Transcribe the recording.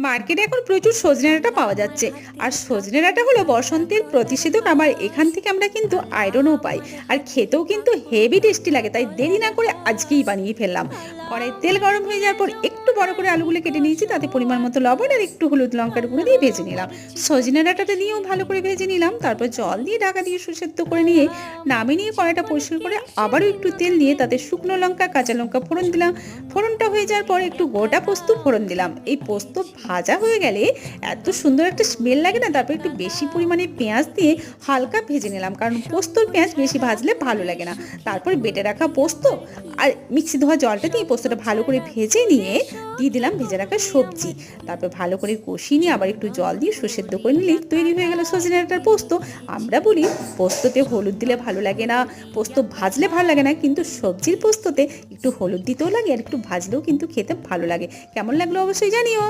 মার্কেটে এখন প্রচুর সজনে ডাঁটা পাওয়া যাচ্ছে। আর সজনে ডাঁটা হলো বসন্তের প্রতিষেধক। আবার এখান থেকে আমরা কিন্তু আয়রনও পাই। আর খেতেও কিন্তু হেভি টেস্টি লাগে। তাই দেরি না করে আজকেই বানিয়ে ফেললাম। কড়াইয়ে তেল গরম হয়ে যাওয়ার পর একটু বড় করে আলুগুলো কেটে নিয়েছি, তাতে পরিমাণ মতো লবণ আর একটু হলুদ লঙ্কার গুঁড়ো দিয়ে ভেজে নিলাম। সজনে ডাঁটাটা দিয়েও ভালো করে ভেজে নিলাম। তারপর জল দিয়ে ঢাকা দিয়ে সুসেদ্ধ করে নিয়ে নামিয়ে নিয়ে কড়াইটা পরিষ্কার করে আবারও একটু তেল দিয়ে তাতে শুকনো লঙ্কা কাঁচা লঙ্কা ফোড়ন দিলাম। ফোড়নটা হয়ে যাওয়ার পর একটু গোটা পোস্ত ফোড়ন দিলাম। এই পোস্ত ভাজা হয়ে গেলে এত সুন্দর একটা স্মেল লাগে না। তারপর একটু বেশি পরিমাণে পেঁয়াজ দিয়ে হালকা ভেজে নিলাম, কারণ পোস্তর পেঁয়াজ বেশি ভাজলে ভালো লাগে না। তারপর বেটে রাখা পোস্ত আর মিক্সি ধোয়া জলটা দিয়ে পোস্তটা ভালো করে ভেজে নিয়ে দিয়ে দিলাম ভেজে রাখা সবজি। তারপর ভালো করে কষিয়ে নিয়ে আবার একটু জল দিয়ে সুসেদ্ধ করে নিলেই তৈরি হয়ে গেল সজনে ডাঁটার পোস্ত। আমরা বলি পোস্ততে হলুদ দিলে ভালো লাগে না, পোস্ত ভাজলে ভালো লাগে না, কিন্তু সবজির পোস্ততে একটু হলুদ দিতেও লাগে আর একটু ভাজলেও কিন্তু খেতে ভালো লাগে। কেমন লাগলো অবশ্যই জানিও।